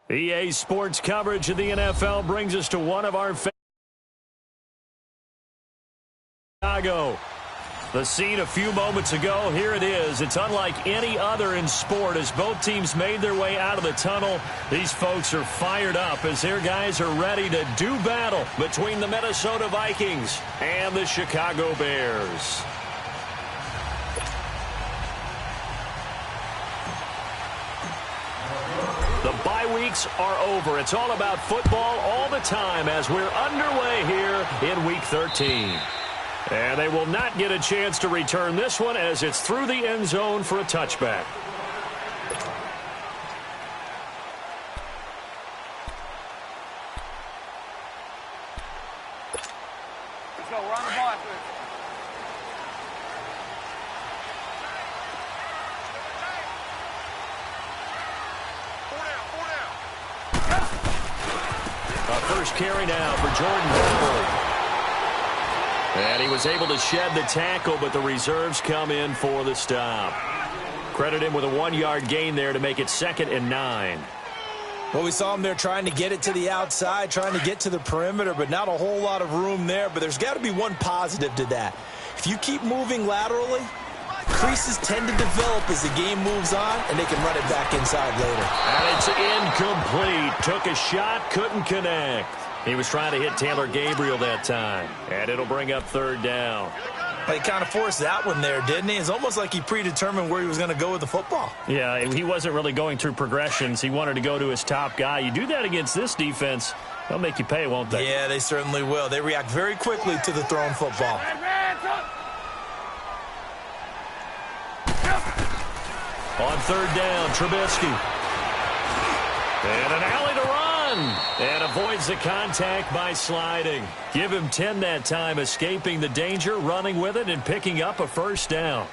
EA Sports coverage of the NFL brings us to one of our Chicago. The scene a few moments ago, here it is. It's unlike any other in sport as both teams made their way out of the tunnel. These folks are fired up as their guys are ready to do battle between the Minnesota Vikings and the Chicago Bears. The bye weeks are over. It's all about football all the time as we're underway here in Week 13. And they will not get a chance to return this one as it's through the end zone for a touchback. Let's go. We're on the ball. First carry now for Jordan Howard. And he was able to shed the tackle, but the reserves come in for the stop. Credit him with a 1-yard gain there to make it 2nd and 9. Well, we saw him there trying to get it to the outside, trying to get to the perimeter, but not a whole lot of room there. But there's got to be one positive to that. If you keep moving laterally, creases tend to develop as the game moves on, and they can run it back inside later. And it's incomplete. Took a shot, couldn't connect. He was trying to hit Taylor Gabriel that time. And it'll bring up 3rd down. He kind of forced that one there, didn't he? It's almost like he predetermined where he was going to go with the football. Yeah, he wasn't really going through progressions. He wanted to go to his top guy. You do that against this defense, they'll make you pay, won't they? Yeah, they certainly will. They react very quickly to the thrown football. On 3rd down, Trubisky. And an alley to run. And avoids the contact by sliding. Give him 10 that time, escaping the danger, running with it, and picking up a 1st down.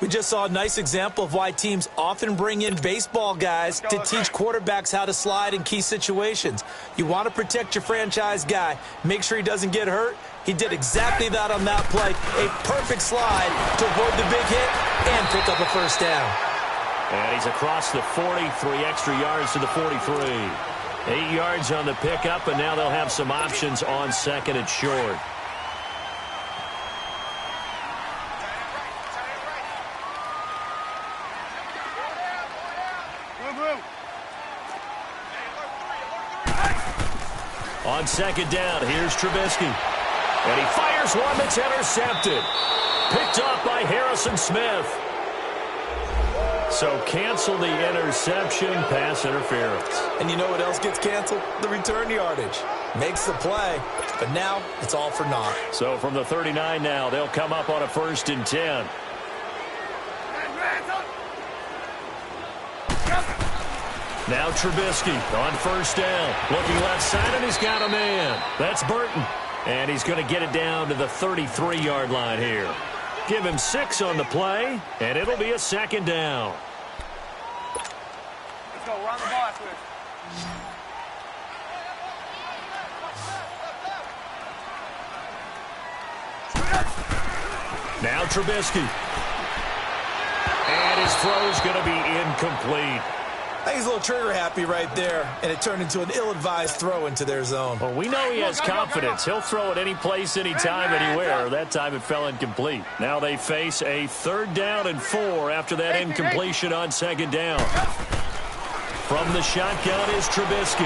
We just saw a nice example of why teams often bring in baseball guys to teach quarterbacks how to slide in key situations. You want to protect your franchise guy. Make sure he doesn't get hurt. He did exactly that on that play. A perfect slide to avoid the big hit and pick up a 1st down. And he's across the 40, 3 extra yards to the 43. 8 yards on the pickup, and now they'll have some options on 2nd and short. On 2nd down, here's Trubisky. And he fires one that's intercepted. Picked off by Harrison Smith. So cancel the interception, pass interference. And you know what else gets canceled? The return yardage. Makes the play, but now it's all for naught. So from the 39 now, they'll come up on a 1st and 10. Now Trubisky on 1st down. Looking left side, and he's got a man. That's Burton. And he's going to get it down to the 33-yard line here. Give him 6 on the play, and it'll be a 2nd down. Let's go. We're on the ball. Now Trubisky. And his throw's going to be incomplete. I think he's a little trigger happy right there, and it turned into an ill-advised throw into their zone. Well, we know he has confidence. He'll throw it any place, anytime, anywhere. That time it fell incomplete. Now they face a 3rd down and 4 after that incompletion on 2nd down. From the shotgun is Trubisky.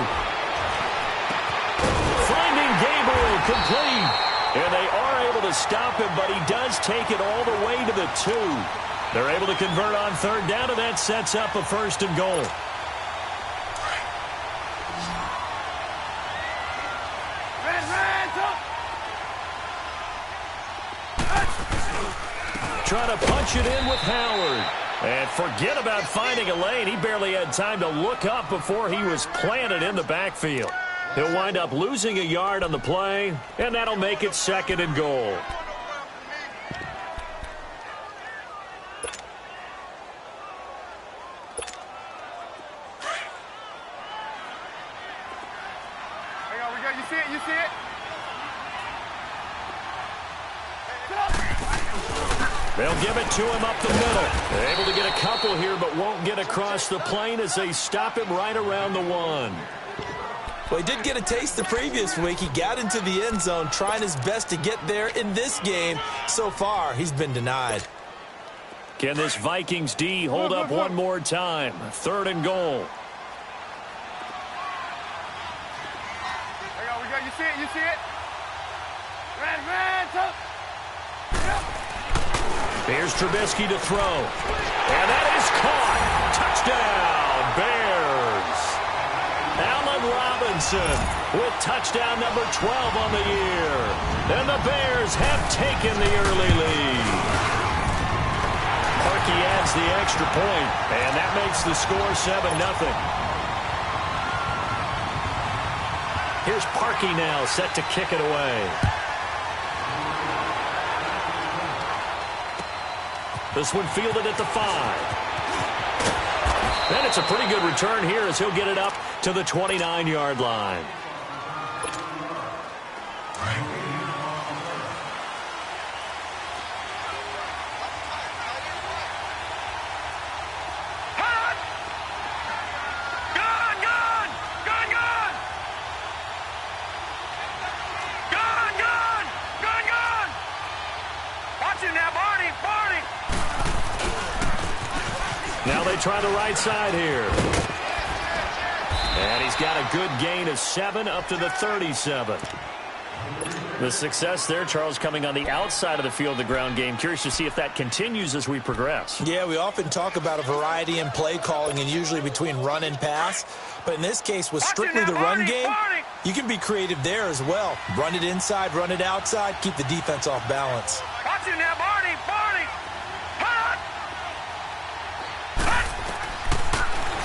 Finding Gabriel complete. And they are able to stop him, but he does take it all the way to the 2. They're able to convert on 3rd down, and that sets up a 1st and goal. Trying to punch it in with Howard. And forget about finding a lane. He barely had time to look up before he was planted in the backfield. He'll wind up losing a yard on the play, and that'll make it 2nd and goal. We go. You see it? You see it? They'll give it to him up the middle. They're able to get a couple here, but won't get across the plane as they stop him right around the 1. Well, he did get a taste the previous week. He got into the end zone trying his best to get there in this game. So far, he's been denied. Can this Vikings D hold up one more time? 3rd and goal. There we go. You see it? You see it? Red, tough. Here's Trubisky to throw. And that is caught. Touchdown, Bears. Allen Robinson with touchdown number 12 on the year. And the Bears have taken the early lead. Parkey adds the extra point, and that makes the score 7-0. Here's Parkey now set to kick it away. This one fielded at the 5. And it's a pretty good return here as he'll get it up to the 29-yard line. Now they try the right side here. And he's got a good gain of 7 up to the 37. The success there, Charles, coming on the outside of the field, the ground game. Curious to see if that continues as we progress. Yeah, we often talk about a variety in play calling and usually between run and pass. But in this case, with strictly the run game, you can be creative there as well. Run it inside, run it outside, keep the defense off balance. Watch it now, Barney.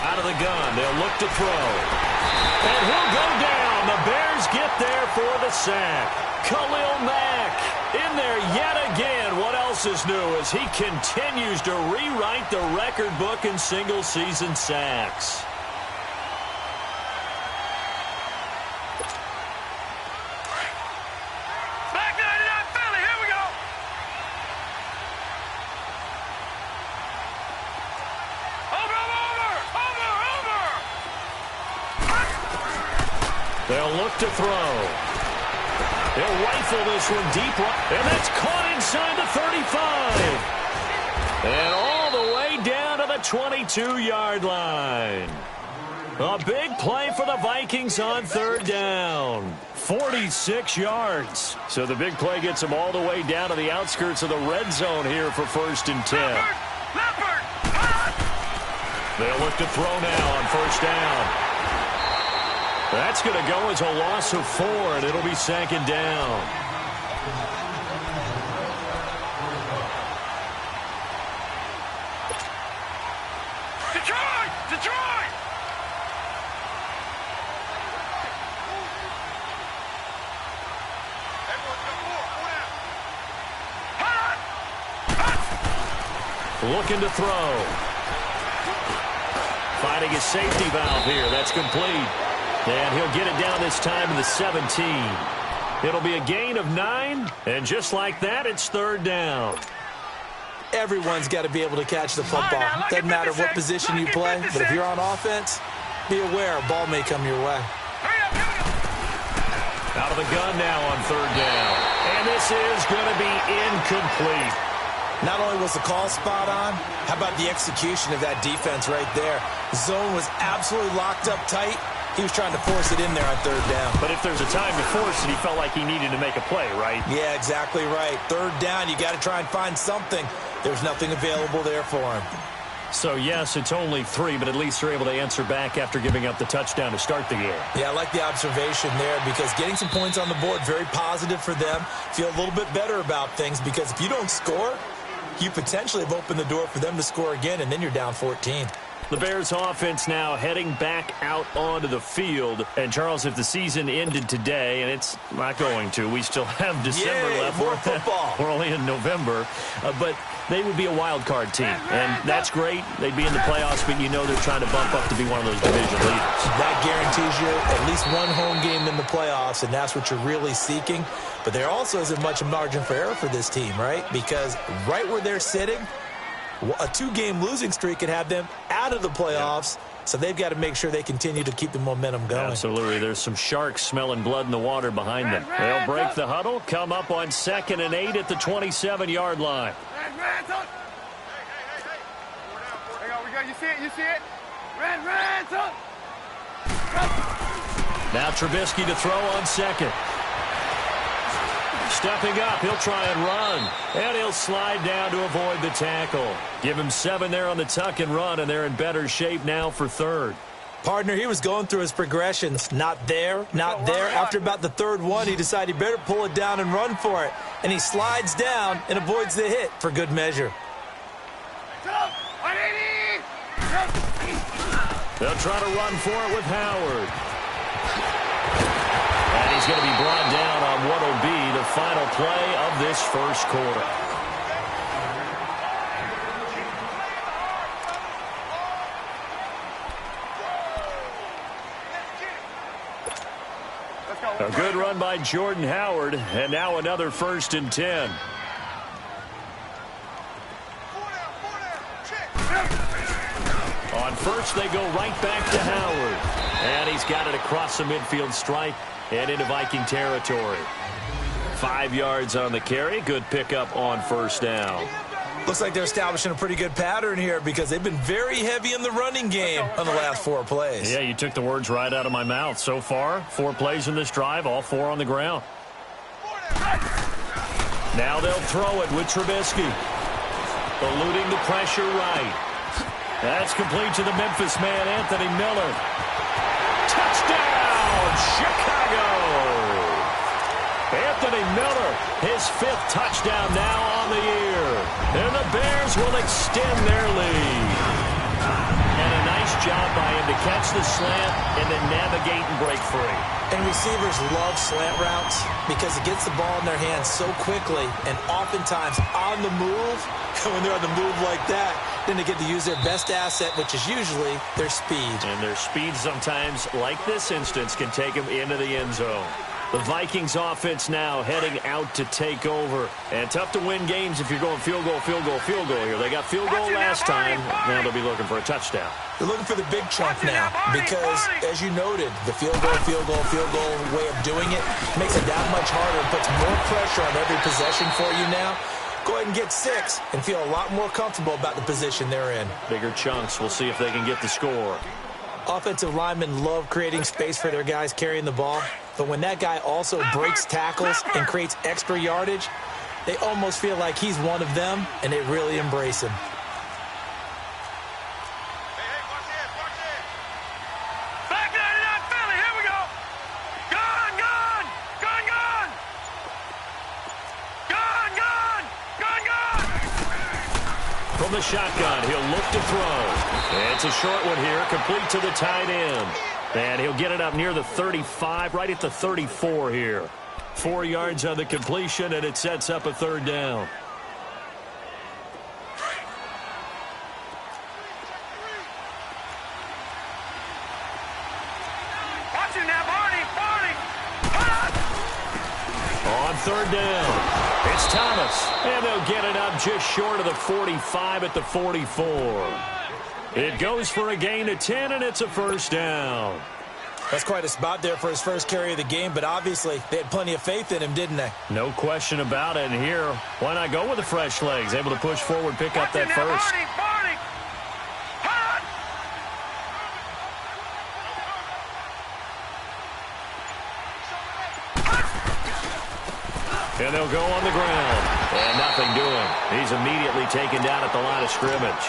Out of the gun, they'll look to throw. And he'll go down. The Bears get there for the sack. Khalil Mack in there yet again. What else is new as he continues to rewrite the record book in single-season sacks. They'll look to throw. They'll rifle this one deep, and that's caught inside the 35. And all the way down to the 22-yard line. A big play for the Vikings on 3rd down. 46 yards. So the big play gets them all the way down to the outskirts of the red zone here for 1st and 10. They'll look to throw now on 1st down. That's going to go as a loss of 4, and it'll be 2nd down. Detroit! Looking to throw. Finding his safety valve here. That's complete. And he'll get it down this time to the 17. It'll be a gain of 9, and just like that, it's 3rd down. Everyone's got to be able to catch the football. Doesn't matter what position you play, but if you're on offense, be aware a ball may come your way. Out of the gun now on 3rd down. And this is going to be incomplete. Not only was the call spot on, how about the execution of that defense right there? The zone was absolutely locked up tight. He was trying to force it in there on 3rd down. But if there's a time to force it, he felt like he needed to make a play, right? Yeah, exactly right. 3rd down, you got to try and find something. There's nothing available there for him. So, yes, it's only 3, but at least they're able to answer back after giving up the touchdown to start the game. Yeah, I like the observation there because getting some points on the board, very positive for them. Feel a little bit better about things because if you don't score, you potentially have opened the door for them to score again, and then you're down 14. The Bears offense now heading back out onto the field. And, Charles, if the season ended today, and it's not going to, we still have December left. More football. We're only in November. But they would be a wild card team. And that's great. They'd be in the playoffs, but you know they're trying to bump up to be one of those division leaders. That guarantees you at least one home game in the playoffs, and that's what you're really seeking. But there also isn't much margin for error for this team, right? Because right where they're sitting, a 2-game losing streak could have them out of the playoffs, so they've got to make sure they continue to keep the momentum going. Absolutely. There's some sharks smelling blood in the water behind them. They'll break the huddle, come up on 2nd and 8 at the 27-yard line. You see it? You see it? Red, Now Trubisky to throw on 2nd. Stepping up, he'll try and run. And he'll slide down to avoid the tackle. Give him 7 there on the tuck and run, and they're in better shape now for 3rd. Partner, he was going through his progressions. Not there, not there. After about the 3rd one, he decided he better pull it down and run for it. And he slides down and avoids the hit for good measure. They'll try to run for it with Howard. And he's going to be brought down on what will be the final play of this first quarter. A good run by Jordan Howard, and now another 1st and 10. On 1st, they go right back to Howard. And he's got it across the midfield stripe and into Viking territory. 5 yards on the carry. Good pickup on 1st down. Looks like they're establishing a pretty good pattern here because they've been very heavy in the running game on the last 4 plays. Yeah, you took the words right out of my mouth. So far, 4 plays in this drive, all 4 on the ground. Now they'll throw it with Trubisky. Eluding the pressure right. That's complete to the Memphis man, Anthony Miller. Touchdown, Chicago! Anthony Miller, his 5th touchdown now on the year. And the Bears will extend their lead. And a nice job by him to catch the slant and then navigate and break free. And receivers love slant routes because it gets the ball in their hands so quickly and oftentimes on the move. And when they're on the move like that, then they get to use their best asset, which is usually their speed. And their speed sometimes, like this instance, can take them into the end zone. The Vikings offense now heading out to take over. And tough to win games if you're going field goal here. They got field goal last time. Now they'll be looking for a touchdown. They're looking for the big chunk now because, as you noted, the field goal way of doing it makes it that much harder and puts more pressure on every possession for you now. Go ahead and get 6 and feel a lot more comfortable about the position they're in. Bigger chunks. We'll see if they can get the score. Offensive linemen love creating space for their guys carrying the ball, but when that guy also breaks tackles and creates extra yardage, they almost feel like he's one of them, and they really embrace him. From the shotgun, he'll look to throw. It's a short one here, complete to the tight end. And he'll get it up near the 35, right at the 34 here. 4 yards on the completion, and it sets up a 3rd down. Watch it now, Barney. On 3rd down, it's Thomas. And they'll get it up just short of the 45 at the 44. It goes for a gain of 10, and it's a 1st down. That's quite a spot there for his first carry of the game, but obviously they had plenty of faith in him, didn't they? No question about it. And here, why not go with the fresh legs? Able to push forward, pick up that first. Barney. And they'll go on the ground. And nothing doing. He's immediately taken down at the line of scrimmage.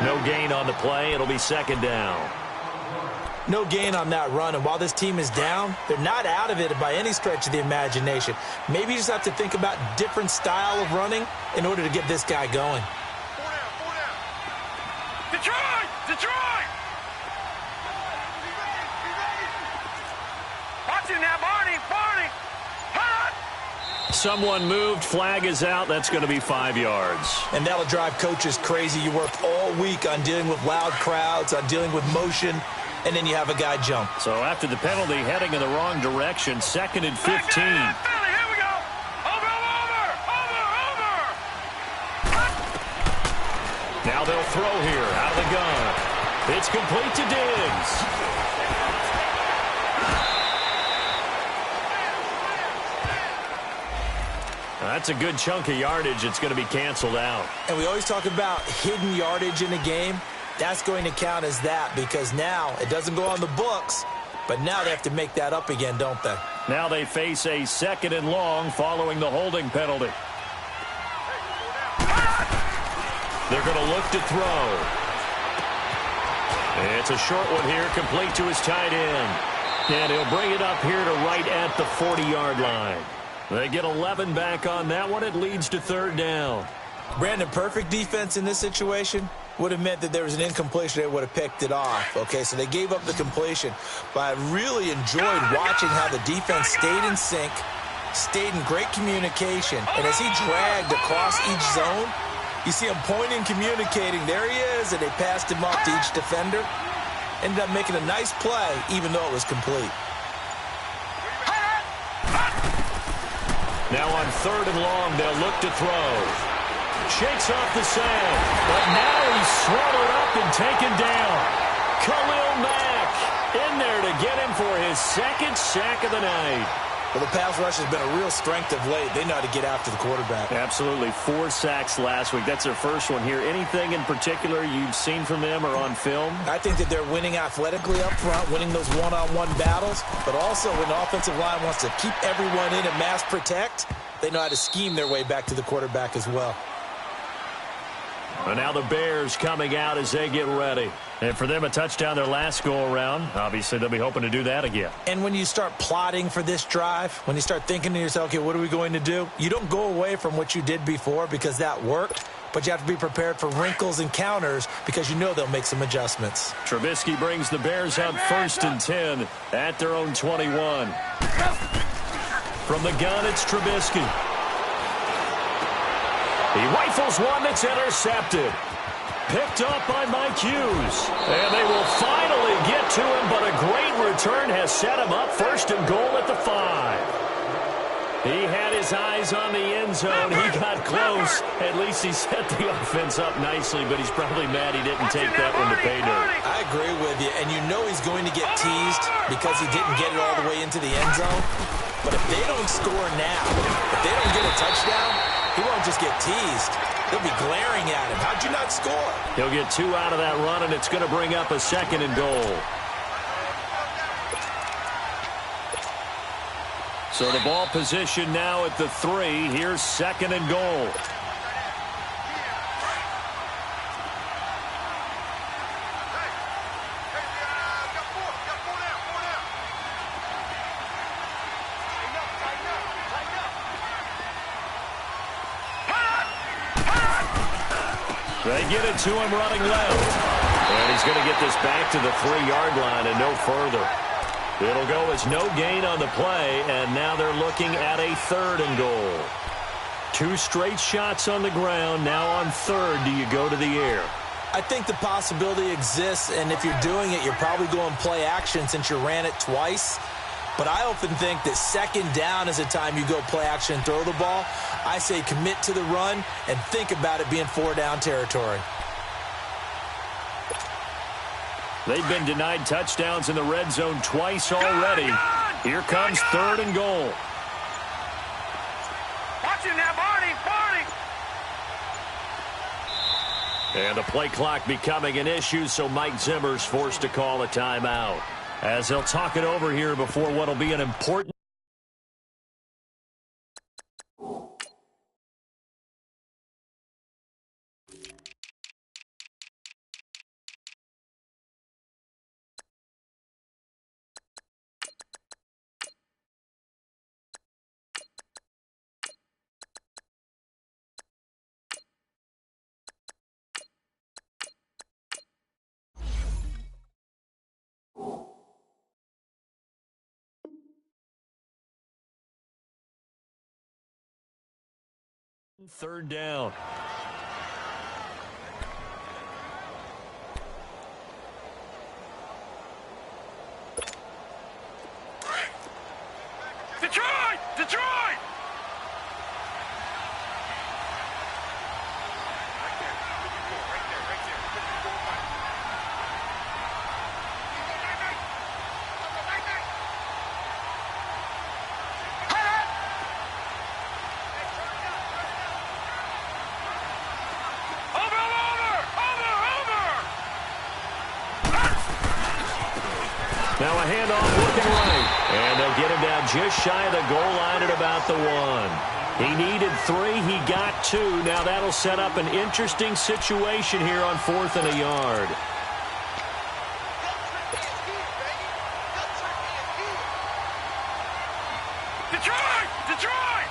No gain on the play. It'll be 2nd down. No gain on that run, and while this team is down, they're not out of it by any stretch of the imagination. Maybe you just have to think about different style of running in order to get this guy going. Get Detroit! Detroit! Watching that, Barney! Barney! Hot! Someone moved. Flag is out. That's going to be 5 yards. And that'll drive coaches crazy. You work all week on dealing with loud crowds, on dealing with motion, and then you have a guy jump. So after the penalty, heading in the wrong direction, 2nd and 15. Here we go! Over! Now they'll throw here out of the gun. It's complete to Diggs. That's a good chunk of yardage. It's going to be canceled out. And we always talk about hidden yardage in a game. That's going to count as that because now it doesn't go on the books, but now they have to make that up again, don't they? Now they face a 2nd and long following the holding penalty. They're going to look to throw. It's a short one here, complete to his tight end. And he'll bring it up here to right at the 40-yard line. They get 11 back on that one. It leads to 3rd down. Brandon, perfect defense in this situation would have meant that there was an incompletion. They would have picked it off. Okay, so they gave up the completion. But I really enjoyed watching how the defense stayed in sync, stayed in great communication. And as he dragged across each zone, you see him pointing, communicating. There he is, and they passed him off to each defender. Ended up making a nice play, even though it was complete. Now on 3rd and long, they'll look to throw. Shakes off the sand, but now he's swallowed up and taken down. Khalil Mack in there to get him for his 2nd sack of the night. Well, the pass rush has been a real strength of late. They know how to get after the quarterback. Absolutely. 4 sacks last week. That's their first one here. Anything in particular you've seen from them or on film? I think that they're winning athletically up front, winning those one-on-one battles, but also when the offensive line wants to keep everyone in and mass protect, they know how to scheme their way back to the quarterback as well. And now the Bears coming out as they get ready. And for them, a touchdown their last go-around. Obviously, they'll be hoping to do that again. And when you start plotting for this drive, when you start thinking to yourself, okay, what are we going to do? You don't go away from what you did before because that worked, but you have to be prepared for wrinkles and counters because you know they'll make some adjustments. Trubisky brings the Bears up 1st and 10 at their own 21. From the gun, it's Trubisky. He rifles one that's intercepted. Picked up by Mike Hughes. And they will finally get to him, but a great return has set him up 1st and goal at the 5. He had his eyes on the end zone. He got close. At least he set the offense up nicely, but he's probably mad he didn't take that one to pay dirt. I agree with you, and you know he's going to get teased because he didn't get it all the way into the end zone. But if they don't score now, if they don't get a touchdown, he won't just get teased. They'll be glaring at him. How'd you not score? He'll get 2 out of that run, and it's going to bring up a 2nd and goal. So the ball position now at the 3. Here's 2nd and goal. They get it to him running left. And he's going to get this back to the 3-yard line and no further. It'll go as no gain on the play, and now they're looking at a 3rd and goal. 2 straight shots on the ground. Now on 3rd, do you go to the air? I think the possibility exists, and if you're doing it, you're probably going play action since you ran it twice. But I often think that 2nd down is a time you go play action and throw the ball. I say commit to the run and think about it being 4-down territory. They've been denied touchdowns in the red zone twice already. Here comes 3rd and goal. Watching that, Barney! And the play clock becoming an issue, so Mike Zimmer's forced to call a timeout. As they'll talk it over here before what will be an important Third down. Detroit! Detroit! Now a handoff looking right. And they'll get him down just shy of the goal line at about the 1. He needed 3. He got 2. Now that'll set up an interesting situation here on 4th and a yard. Detroit! Detroit!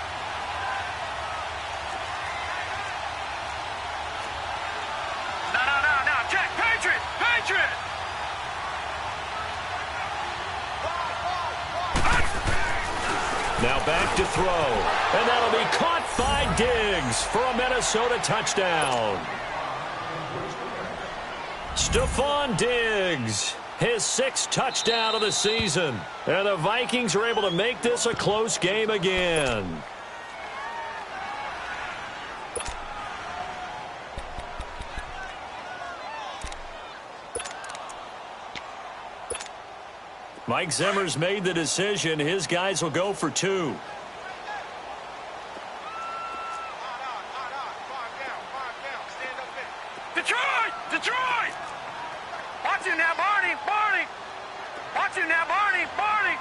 No. Check. Patriot! Patriot! Now back to throw. And that'll be caught by Diggs for a Minnesota touchdown. Stephon Diggs, his 6th touchdown of the season. And the Vikings are able to make this a close game again. Mike Zimmer's made the decision. His guys will go for 2. Detroit! Detroit! Watch him now, Barney! Barney! Watch him now, Barney! Barney!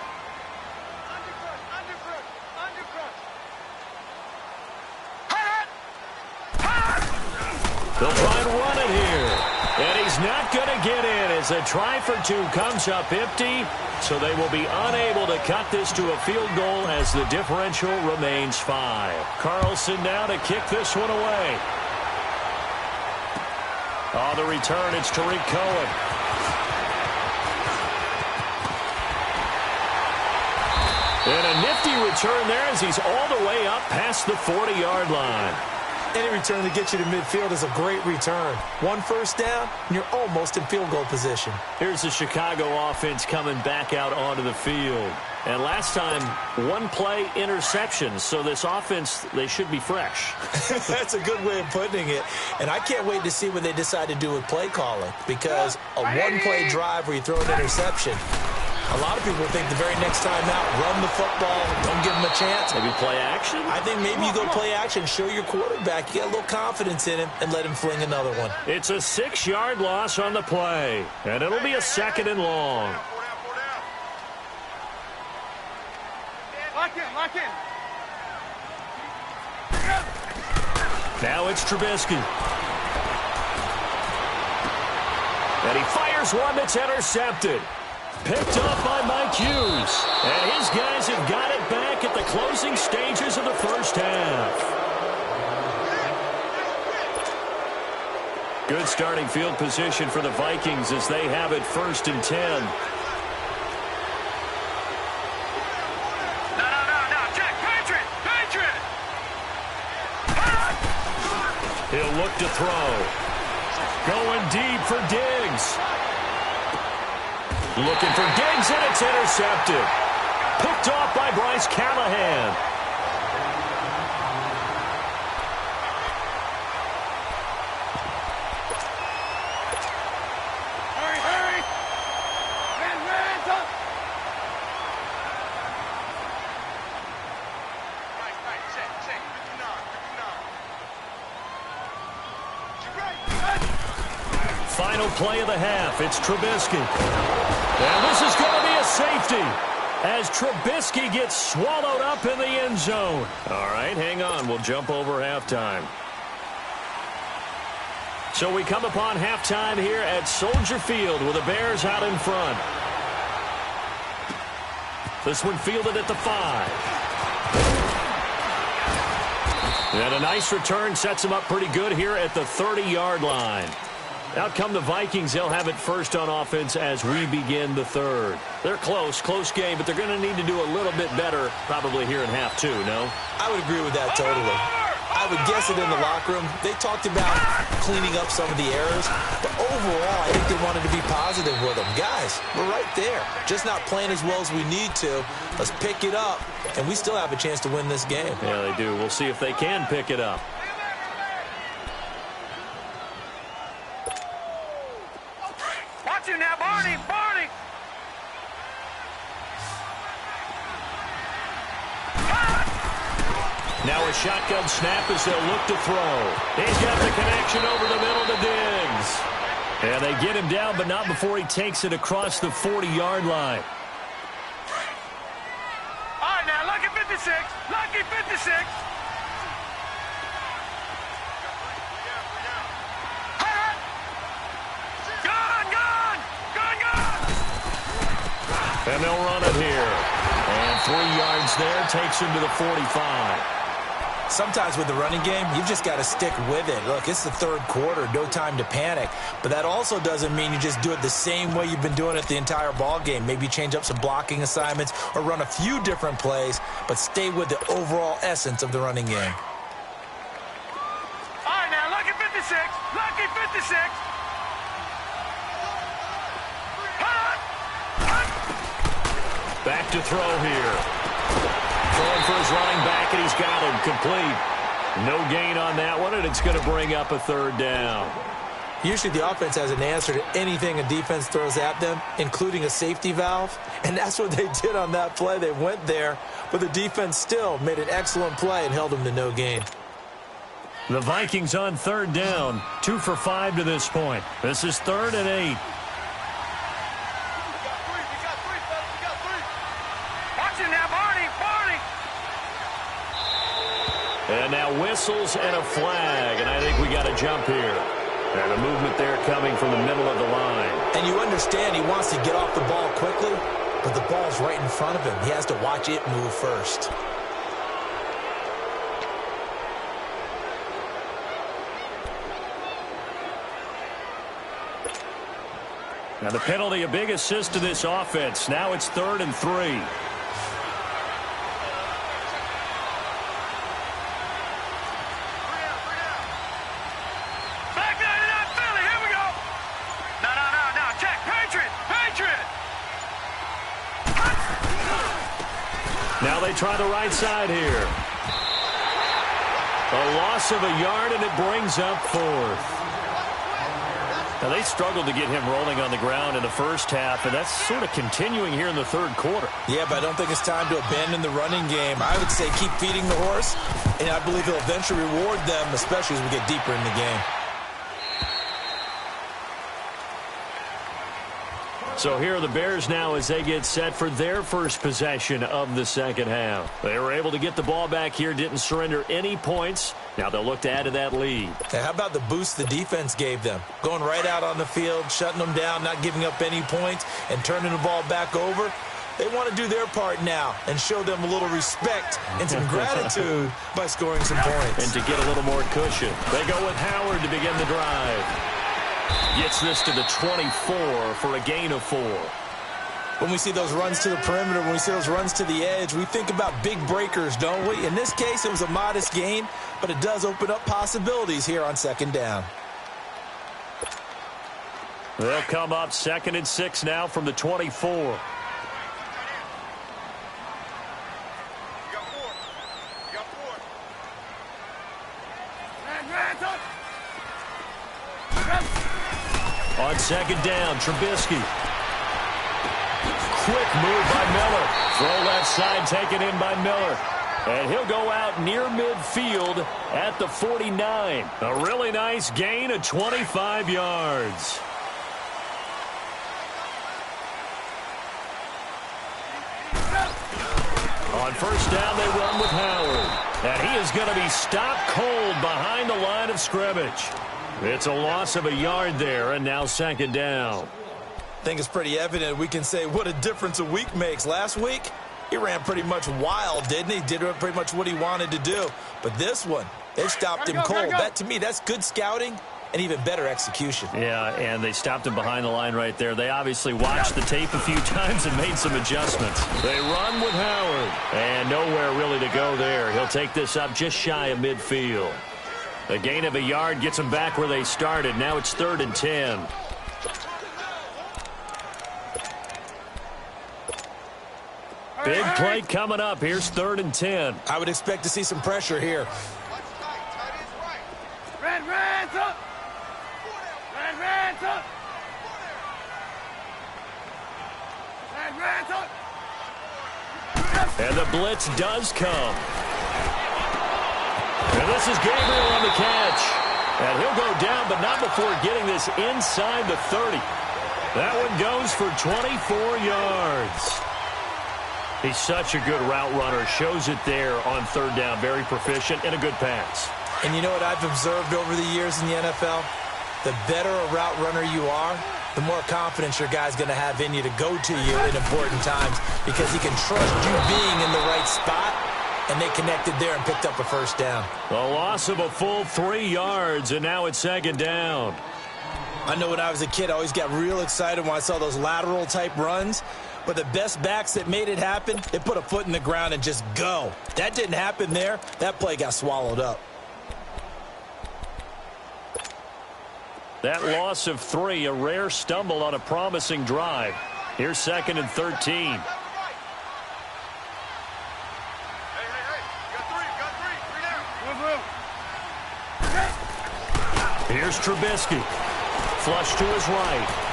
They'll try and run it here. And he's not going to get in as a try for 2 comes up empty. So they will be unable to cut this to a field goal as the differential remains 5. Carlson now to kick this one away. On the return, it's Tariq Cohen. And a nifty return there as he's all the way up past the 40-yard line. Any return to get you to midfield is a great return. 1 first down, and you're almost in field goal position. Here's the Chicago offense coming back out onto the field. And last time, 1 play interception. So this offense, they should be fresh. That's a good way of putting it. And I can't wait to see what they decide to do with play calling. Because a 1-play drive where you throw an interception, a lot of people think the very next time out, run the football, don't give him a chance. Maybe play action? I think maybe you go play action, show your quarterback, you get a little confidence in him, and let him fling another one. It's a 6-yard loss on the play, and it'll be a 2nd and long. Lock in! Now it's Trubisky. And he fires one that's intercepted. Picked up by Mike Hughes. And his guys have got it back at the closing stages of the first half. Good starting field position for the Vikings as they have it 1st and 10. No. Check. Patriot! He'll look to throw. Going deep for Diggs. Looking for Diggs, and it's intercepted. Picked off by Bryce Callahan. Hurry! Hands up! Right, check. 59. Final play of the half. It's Trubisky. And this is going to be a safety as Trubisky gets swallowed up in the end zone. All right, hang on. We'll jump over halftime. So we come upon halftime here at Soldier Field with the Bears out in front. This one fielded at the 5. And a nice return sets him up pretty good here at the 30-yard line. Out come the Vikings. They'll have it first on offense as we begin the 3rd. They're close game, but they're going to need to do a little bit better probably here in half 2, no? I would agree with that totally. I would guess it in the locker room. They talked about cleaning up some of the errors, but overall, I think they wanted to be positive with them. Guys, we're right there. Just not playing as well as we need to. Let's pick it up, and we still have a chance to win this game. Yeah, they do. We'll see if they can pick it up. Watch you now, Barney! Barney! Now a shotgun snap as they'll look to throw. He's got the connection over the middle to Diggs. And they get him down, but not before he takes it across the 40-yard line. All right, now, lucky 56. Lucky 56. And they'll run it here. And 3 yards there takes him to the 45. Sometimes with the running game, you've just got to stick with it. Look, it's the third quarter, no time to panic. But that also doesn't mean you just do it the same way you've been doing it the entire ball game. Maybe change up some blocking assignments or run a few different plays, but stay with the overall essence of the running game. All right, now, lucky 56. Lucky 56. Back to throw here. Throwing for his running back, and he's got him complete. No gain on that one, and it's going to bring up a third down. Usually the offense has an answer to anything a defense throws at them, including a safety valve, and that's what they did on that play. They went there, but the defense still made an excellent play and held them to no gain. The Vikings on third down, 2 for 5 to this point. This is 3rd and 8. And now whistles and a flag, and I think we got a jump here. And a movement there coming from the middle of the line. And you understand he wants to get off the ball quickly, but the ball's right in front of him. He has to watch it move first. Now the penalty, a big assist to this offense. Now it's 3rd and 3. Now they try the right side here. A loss of a yard, and it brings up 4th. Now they struggled to get him rolling on the ground in the first half, and that's sort of continuing here in the third quarter. Yeah, but I don't think it's time to abandon the running game. I would say keep feeding the horse, and I believe he'll eventually reward them, especially as we get deeper in the game. So here are the Bears now as they get set for their first possession of the second half. They were able to get the ball back here, didn't surrender any points. Now they'll look to add to that lead. Hey, how about the boost the defense gave them? Going right out on the field, shutting them down, not giving up any points, and turning the ball back over. They want to do their part now and show them a little respect and some gratitude by scoring some points. And to get a little more cushion, they go with Howard to begin the drive. Gets this to the 24 for a gain of 4. When we see those runs to the perimeter, when we see those runs to the edge, we think about big breakers, don't we? In this case, it was a modest gain, but it does open up possibilities here on second down. They'll come up 2nd and 6 now from the 24. On second down, Trubisky. Quick move by Miller. Throw left side taken in by Miller. And he'll go out near midfield at the 49. A really nice gain of 25 yards. On first down, they run with Howard. And he is going to be stopped cold behind the line of scrimmage. It's a loss of a yard there, and now second down. I think it's pretty evident. We can say what a difference a week makes. Last week, he ran pretty much wild, didn't he? Did pretty much what he wanted to do. But this one, they stopped him cold. That, to me, that's good scouting and even better execution. Yeah, and they stopped him behind the line right there. They obviously watched the tape a few times and made some adjustments. They run with Howard, and nowhere really to go there. He'll take this up just shy of midfield. A gain of a yard gets them back where they started. Now it's 3rd and 10. Big play coming up. Here's 3rd and 10. I would expect to see some pressure here. Reds up! Reds up! Reds up! And the blitz does come. And this is Gabriel on the catch. And he'll go down, but not before getting this inside the 30. That one goes for 24 yards. He's such a good route runner. Shows it there on 3rd down. Very proficient and a good pass. And you know what I've observed over the years in the NFL? The better a route runner you are, the more confidence your guy's going to have in you to go to you in important times because he can trust you being in the right spot, and they connected there and picked up a 1st down. A loss of a full 3 yards, and now it's 2nd down. I know when I was a kid, I always got real excited when I saw those lateral-type runs. But the best backs that made it happen, they put a foot in the ground and just go. That didn't happen there. That play got swallowed up. That loss of 3, a rare stumble on a promising drive. Here's 2nd and 13. Here's Trubisky. Flush to his right.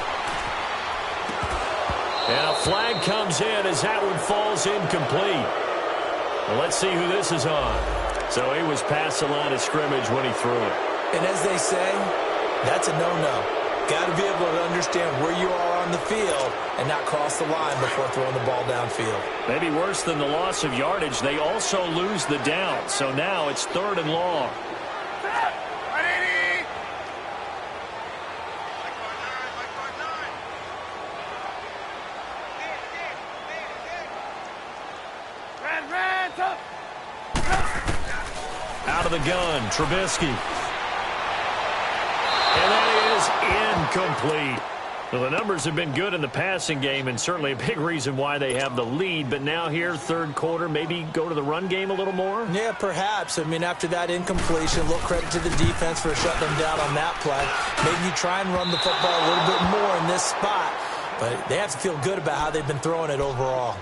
And a flag comes in as that one falls incomplete. Well, let's see who this is on. So he was past the line of scrimmage when he threw it. And as they say, that's a no-no. Got to be able to understand where you are on the field and not cross the line before throwing the ball downfield. Maybe worse than the loss of yardage, they also lose the down. So now it's 3rd and long. Out of the gun, Trubisky. And that is incomplete. Well, the numbers have been good in the passing game and certainly a big reason why they have the lead. But now here, 3rd quarter, maybe go to the run game a little more? Yeah, perhaps. I mean, after that incompletion, a little credit to the defense for shutting them down on that play. Maybe you try and run the football a little bit more in this spot. But they have to feel good about how they've been throwing it overall.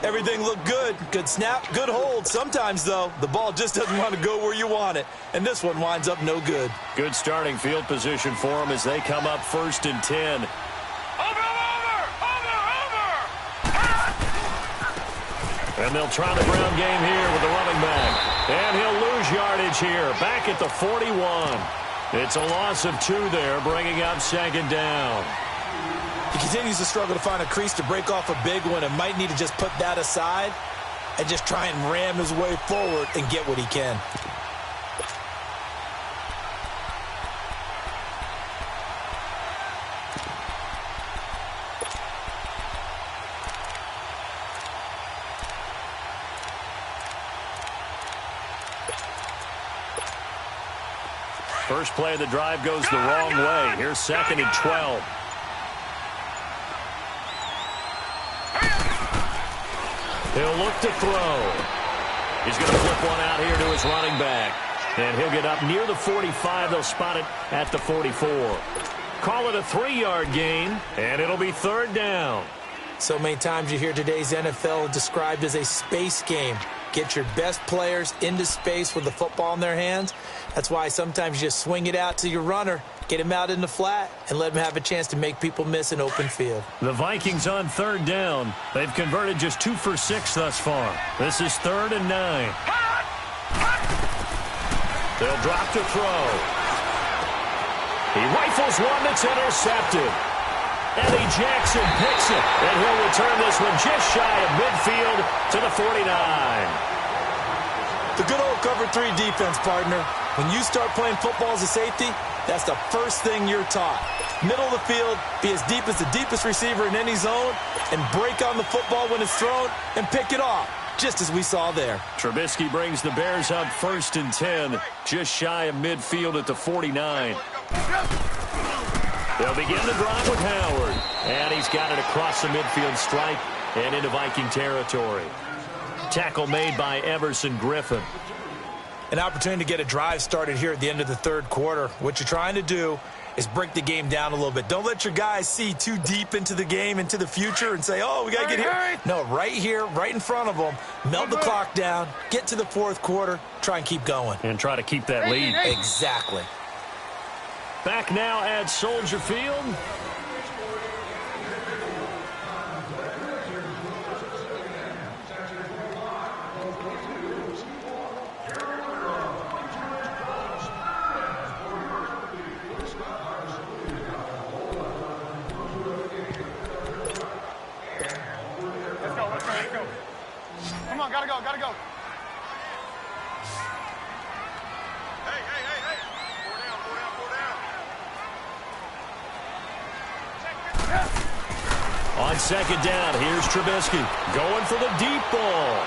Everything looked good. Good snap, good hold. Sometimes, though, the ball just doesn't want to go where you want it. And this one winds up no good. Good starting field position for them as they come up 1st and 10. Over! And they'll try the ground game here with the running back. And he'll lose yardage here. Back at the 41. It's a loss of 2 there, bringing up 2nd down. He continues to struggle to find a crease to break off a big one and might need to just put that aside and just try and ram his way forward and get what he can. First play of the drive goes the wrong way. Here's 2nd and 12. He'll look to throw. He's going to flip one out here to his running back. And he'll get up near the 45. They'll spot it at the 44. Call it a 3-yard gain, and it'll be 3rd down. So many times you hear today's NFL described as a space game. Get your best players into space with the football in their hands. That's why sometimes you just swing it out to your runner, get him out in the flat, and let him have a chance to make people miss an open field. The Vikings on 3rd down. They've converted just 2 for 6 thus far. This is 3rd and 9. They'll drop to throw. He rifles one that's intercepted. Eddie Jackson picks it, and he'll return this one just shy of midfield to the 49. The good old cover 3 defense, partner. When you start playing football as a safety, that's the first thing you're taught. Middle of the field, be as deep as the deepest receiver in any zone, and break on the football when it's thrown and pick it off, just as we saw there. Trubisky brings the Bears up 1st and 10, just shy of midfield at the 49. They'll begin the drive with Howard. And he's got it across the midfield stripe and into Viking territory. Tackle made by Everson Griffin. An opportunity to get a drive started here at the end of the third quarter. What you're trying to do is break the game down a little bit. Don't let your guys see too deep into the game, into the future, and say, oh, we got to get here. No, right here, right in front of them. Melt the clock down, get to the fourth quarter, try and keep going. And try to keep that lead. Exactly. Back now at Soldier Field. Let's go. Come on, gotta go. Hey. Four down. On second down, here's Trubisky going for the deep ball.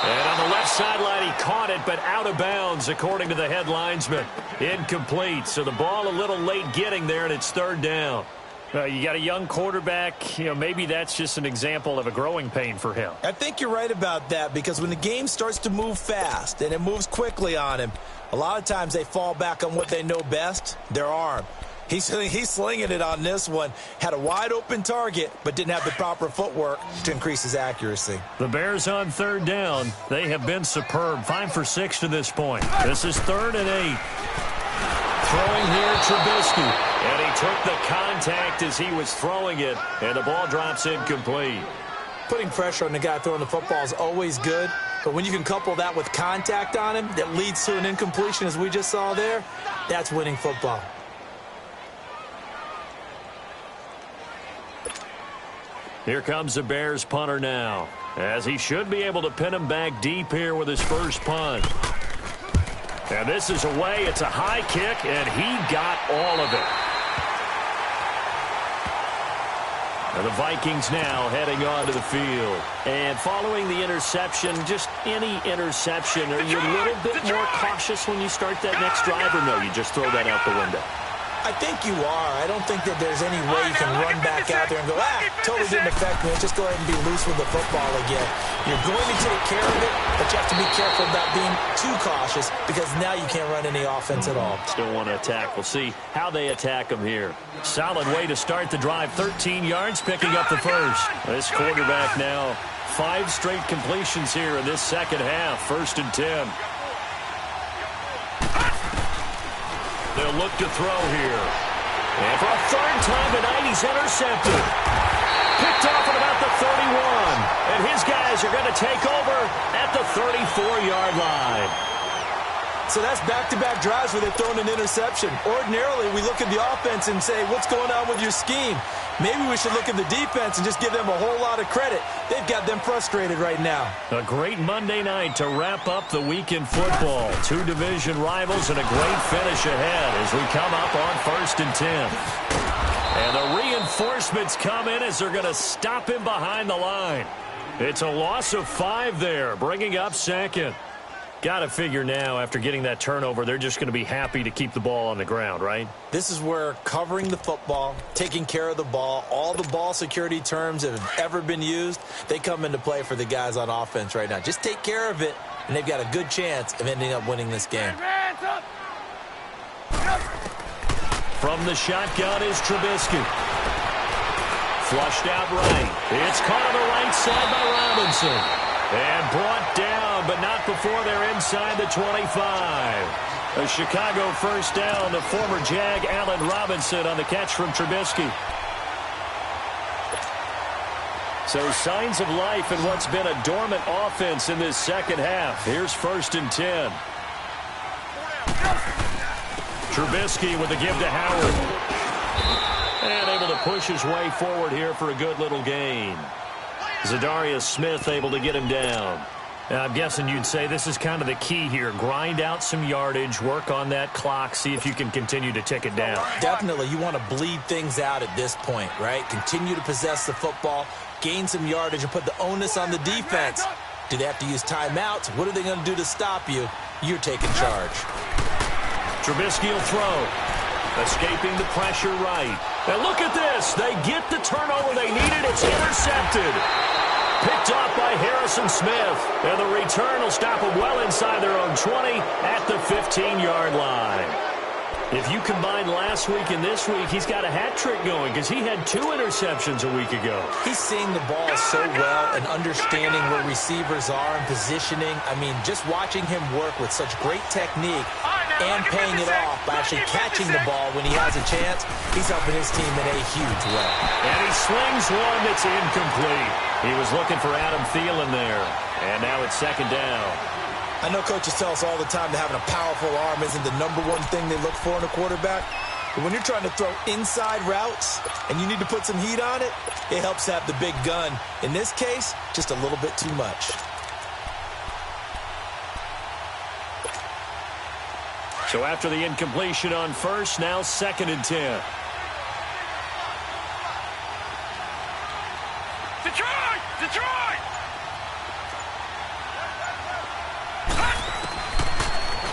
And on the left sideline, he caught it, but out of bounds, according to the head linesman. Incomplete, so the ball a little late getting there, and it's third down. You got a young quarterback, maybe that's just an example of a growing pain for him. I think you're right about that, because when the game starts to move fast and it moves quickly on him, a lot of times they fall back on what they know best, their arm. He's slinging it on this one. Had a wide open target, but didn't have the proper footwork to increase his accuracy. The Bears on third down. They have been superb. 5 for 6 to this point. This is 3rd and 8. Throwing here, Trubisky. And he took the contact as he was throwing it, and the ball drops incomplete. Putting pressure on the guy throwing the football is always good, but when you can couple that with contact on him that leads to an incompletion, as we just saw there, that's winning football. Here comes the Bears punter now, as he should be able to pin him back deep here with his first punt. And this is away. It's a high kick, and he got all of it. And the Vikings now heading onto the field. And following the interception, just any interception, are you a little bit more cautious when you start that next drive, or no, you just throw that out the window? I think you are. I don't think that there's any way you can run back out there and go, totally didn't affect me. Just go ahead and be loose with the football again. You're going to take care of it, but you have to be careful about being too cautious, because now you can't run any offense at all. Still want to attack. We'll see how they attack him here. Solid way to start the drive. 13 yards, picking up the first. This quarterback now, 5 straight completions here in this second half. 1st and 10. They'll look to throw here. And for a third time tonight, he's intercepted. Picked off at about the 31. And his guys are going to take over at the 34-yard line. So that's back-to-back drives where they've thrown an interception. Ordinarily, we look at the offense and say, what's going on with your scheme? Maybe we should look at the defense and just give them a whole lot of credit. They've got them frustrated right now. A great Monday night to wrap up the week in football. 2 division rivals and a great finish ahead as we come up on 1st and 10. And the reinforcements come in as they're going to stop him behind the line. It's a loss of 5 there, bringing up 2nd. Got to figure now, after getting that turnover, they're just going to be happy to keep the ball on the ground, right? This is where covering the football, taking care of the ball, all the ball security terms that have ever been used, they come into play for the guys on offense right now. Just take care of it, and they've got a good chance of ending up winning this game. From the shotgun is Trubisky. Flushed out right. It's caught on the right side by Robinson. And brought down, but not before they're inside the 25. A Chicago first down to former Jag Allen Robinson on the catch from Trubisky. So signs of life in what's been a dormant offense in this second half. Here's 1st and 10. Trubisky with the give to Howard. And able to push his way forward here for a good little gain. Zadarius Smith able to get him down. I'm guessing you'd say this is kind of the key here. Grind out some yardage, work on that clock, see if you can continue to tick it down. Definitely. You want to bleed things out at this point, right? Continue to possess the football, gain some yardage, and put the onus on the defense. Do they have to use timeouts? What are they going to do to stop you? You're taking charge. Trubisky will throw. Escaping the pressure right. And look at this. They get the turnover they needed. It's intercepted. Picked off by Harrison Smith. And the return will stop them well inside their own 20 at the 15-yard line. If you combine last week and this week, he's got a hat trick going because he had 2 interceptions a week ago. He's seeing the ball so well and understanding where receivers are and positioning. I mean, just watching him work with such great technique and paying it off by actually catching the ball when he has a chance, he's helping his team in a huge way. And he slings one that's incomplete. He was looking for Adam Thielen there. And now it's second down. I know coaches tell us all the time that having a powerful arm isn't the #1 thing they look for in a quarterback. But when you're trying to throw inside routes and you need to put some heat on it, it helps to have the big gun. In this case, just a little bit too much. So after the incompletion on first, now 2nd and 10. Detroit! Detroit!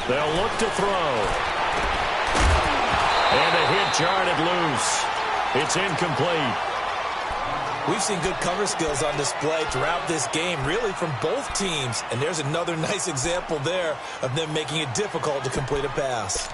They'll look to throw. And a hit jarred it loose. It's incomplete. We've seen good cover skills on display throughout this game, really from both teams. And there's another nice example there of them making it difficult to complete a pass.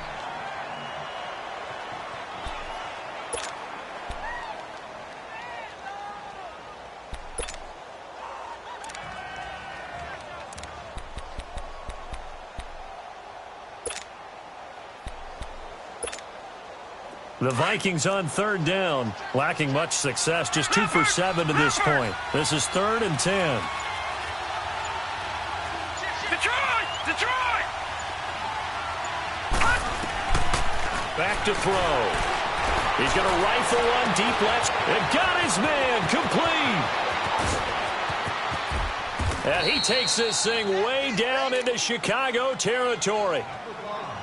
The Vikings on 3rd down, lacking much success, just 2 for 7 to this point. This is 3rd and 10. Detroit! Detroit! Back to throw. He's going to rifle one deep left. And got his man complete. And he takes this thing way down into Chicago territory.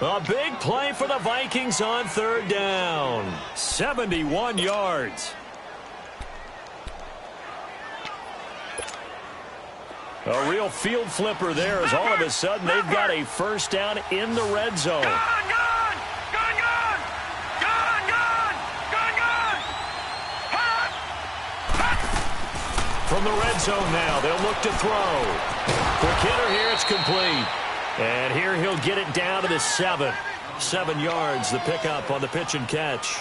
A big play for the Vikings on 3rd down. 71 yards. A real field flipper there as all of a sudden they've got a first down in the red zone. Gone! Gone! Gone! Gone! Gone! Gone! Gone! Gone! Hot! Hot! From the red zone now, they'll look to throw. Quick hitter here, it's complete. And here he'll get it down to the 7. 7 yards, the pickup on the pitch and catch.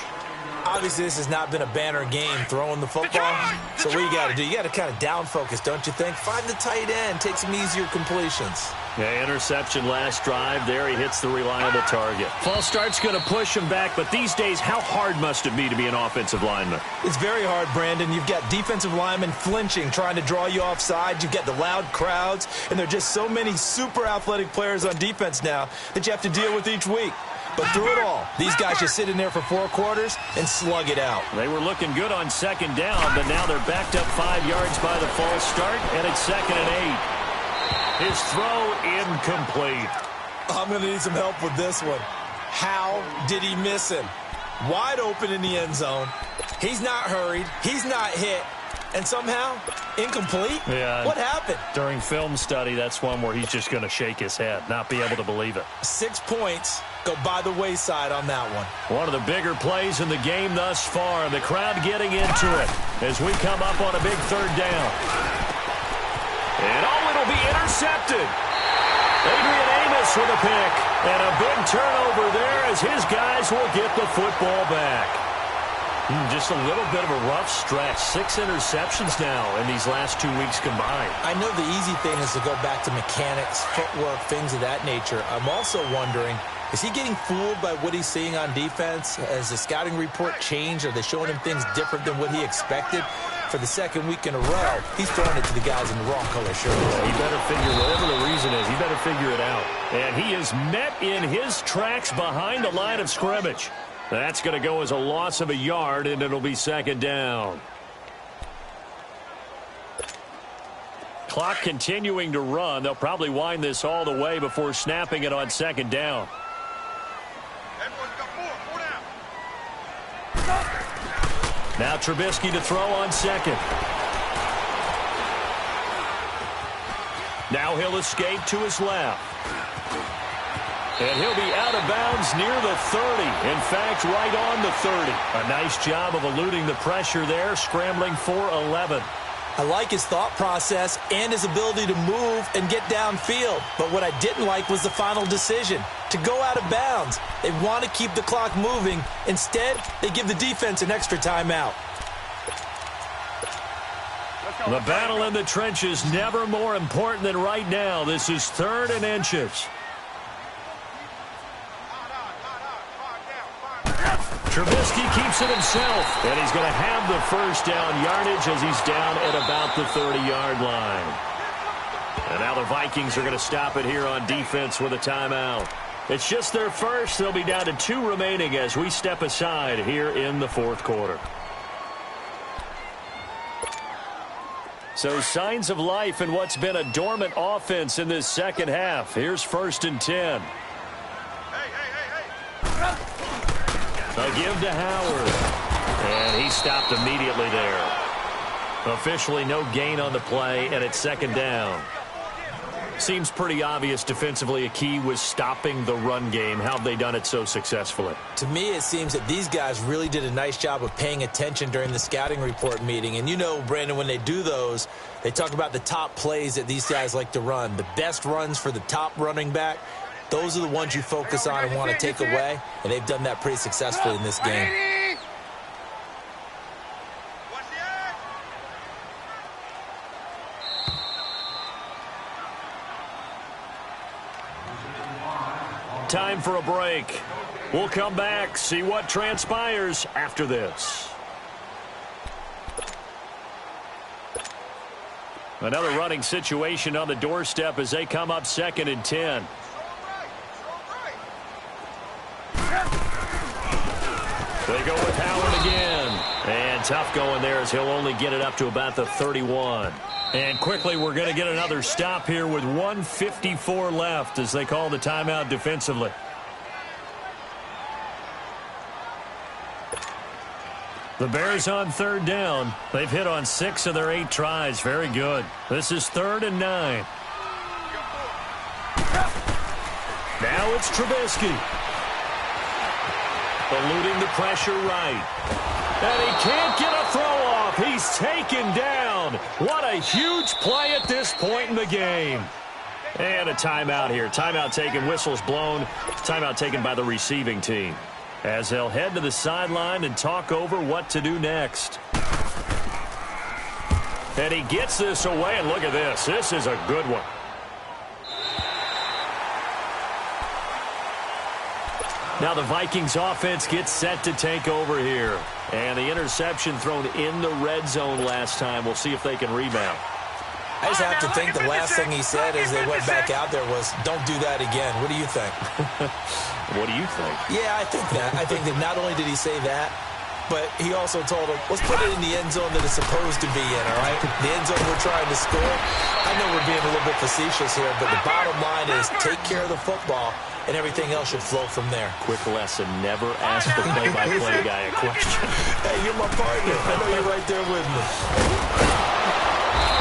Obviously, this has not been a banner game throwing the football. So what you got to do, you got to kind of down focus, don't you think? Find the tight end, take some easier completions. Yeah, interception last drive. There he hits the reliable target. False start's going to push him back, but these days, how hard must it be to be an offensive lineman? It's very hard, Brandon. You've got defensive linemen flinching, trying to draw you offside. You've got the loud crowds, and there are just so many super athletic players on defense now that you have to deal with each week. But through it all, these guys just sit in there for 4 quarters and slug it out. They were looking good on 2nd down, but now they're backed up 5 yards by the false start, and it's 2nd and 8. His throw incomplete. I'm going to need some help with this one. How did he miss him? Wide open in the end zone. He's not hurried. He's not hit. And somehow, incomplete? Yeah. What happened? During film study, that's one where he's just going to shake his head, not be able to believe it. 6 points go by the wayside on that one. One of the bigger plays in the game thus far. The crowd getting into it as we come up on a big 3rd down. And it'll be intercepted. Adrian Amos with a pick. And a big turnover there as his guys will get the football back. Just a little bit of a rough stretch. 6 interceptions now in these last 2 weeks combined. I know the easy thing is to go back to mechanics, footwork, things of that nature. I'm also wondering, is he getting fooled by what he's seeing on defense? Has the scouting report changed? Are they showing him things different than what he expected? For the 2nd week in a row, he's throwing it to the guys in the wrong color shirts. He better figure, whatever the reason is, he better figure it out. And he is met in his tracks behind the line of scrimmage. That's going to go as a loss of a yard, and it'll be 2nd down. Clock continuing to run. They'll probably wind this all the way before snapping it on 2nd down. Now Trubisky to throw on 2nd. Now he'll escape to his left. And he'll be out of bounds near the 30. In fact, right on the 30. A nice job of eluding the pressure there, scrambling for 11. I like his thought process and his ability to move and get downfield. But what I didn't like was the final decision, to go out of bounds. They want to keep the clock moving. Instead, they give the defense an extra timeout. The battle in the trenches never more important than right now. This is 3rd and inches. Trubisky keeps it himself, and he's going to have the first down yardage as he's down at about the 30-yard line. And now the Vikings are going to stop it here on defense with a timeout. It's just their first. They'll be down to 2 remaining as we step aside here in the 4th quarter. So signs of life in what's been a dormant offense in this second half. Here's 1st and 10. A give to Howard. And he stopped immediately there. Officially no gain on the play, and it's 2nd down. Seems pretty obvious defensively a key was stopping the run game. How have they done it so successfully? To me, it seems that these guys really did a nice job of paying attention during the scouting report meeting. And you know, Brandon, when they do those, they talk about the top plays that these guys like to run. The best runs for the top running back, those are the ones you focus on and want to take away. And they've done that pretty successfully in this game. Time for a break. We'll come back, see what transpires after this. Another running situation on the doorstep as they come up 2nd and 10. They go with Howard again. And tough going there as he'll only get it up to about the 31. And quickly, we're going to get another stop here with 1:54 left as they call the timeout defensively. The Bears on 3rd down. They've hit on 6 of their 8 tries. Very good. This is 3rd and 9. Now it's Trubisky. Eluding the pressure right. And he can't get a throw off. He's taken down. What a huge play at this point in the game. And a timeout here. Timeout taken, whistles blown. Timeout taken by the receiving team, as they'll head to the sideline and talk over what to do next. And he gets this away, and look at this. This is a good one. Now the Vikings offense gets set to take over here. And the interception thrown in the red zone last time. We'll see if they can rebound. I just have to think the last thing he said as they went back out there was, don't do that again. What do you think? What do you think? Yeah, I think that. I think that not only did he say that, but he also told him, let's put it in the end zone that it's supposed to be in, all right? The end zone we're trying to score. I know we're being a little bit facetious here, but the bottom line is take care of the football, and everything else should flow from there. Quick lesson, never ask the play-by-play guy a question. Hey, you're my partner. I know you're right there with me.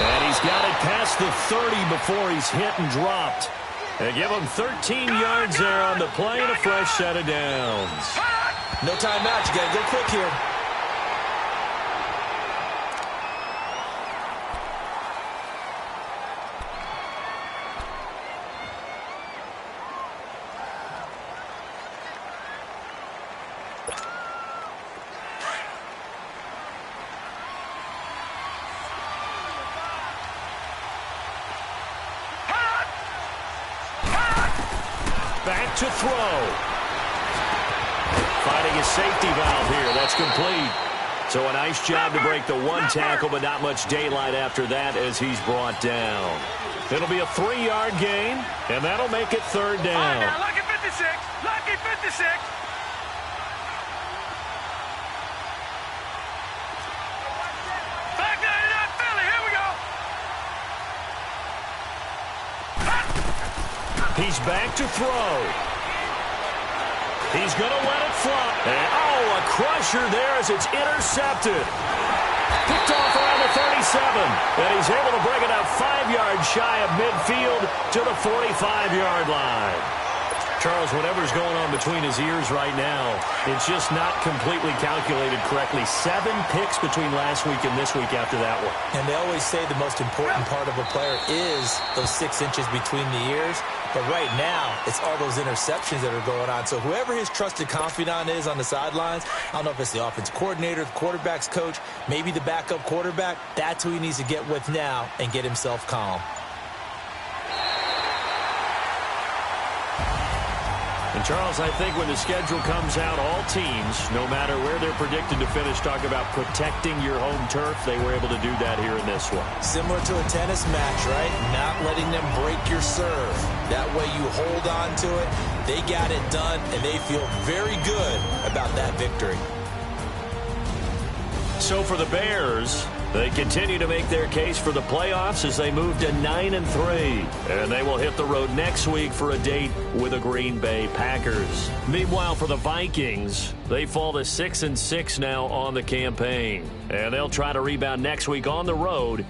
And he's got it past the 30 before he's hit and dropped. They give him 13 yards there on the play and a fresh set of downs. No timeout. You got to go quick here. Back to throw. Finding a safety valve here. That's complete. So a nice job to break the one tackle, but not much daylight after that as he's brought down. It'll be a 3-yard gain, and that'll make it 3rd down. All right, now, lucky 56. Lucky 56. Back 99, Philly. Here we go. He's back to throw. He's going to let it fly. And, a crusher there as it's intercepted. Picked off around the 37. And he's able to bring it up 5 yards shy of midfield to the 45-yard line. Charles, whatever's going on between his ears right now, it's just not completely calculated correctly. 7 picks between last week and this week after that one. And they always say the most important part of a player is those 6 inches between the ears. But right now, it's all those interceptions that are going on. So whoever his trusted confidant is on the sidelines, I don't know if it's the offense coordinator, the quarterback's coach, maybe the backup quarterback, that's who he needs to get with now and get himself calm. And, Charles, I think when the schedule comes out, all teams, no matter where they're predicted to finish, talk about protecting your home turf. They were able to do that here in this one. Similar to a tennis match, right? Not letting them break your serve. That way you hold on to it. They got it done, and they feel very good about that victory. So for the Bears, they continue to make their case for the playoffs as they move to 9-3. And they will hit the road next week for a date with the Green Bay Packers. Meanwhile, for the Vikings, they fall to 6-6 now on the campaign. And they'll try to rebound next week on the road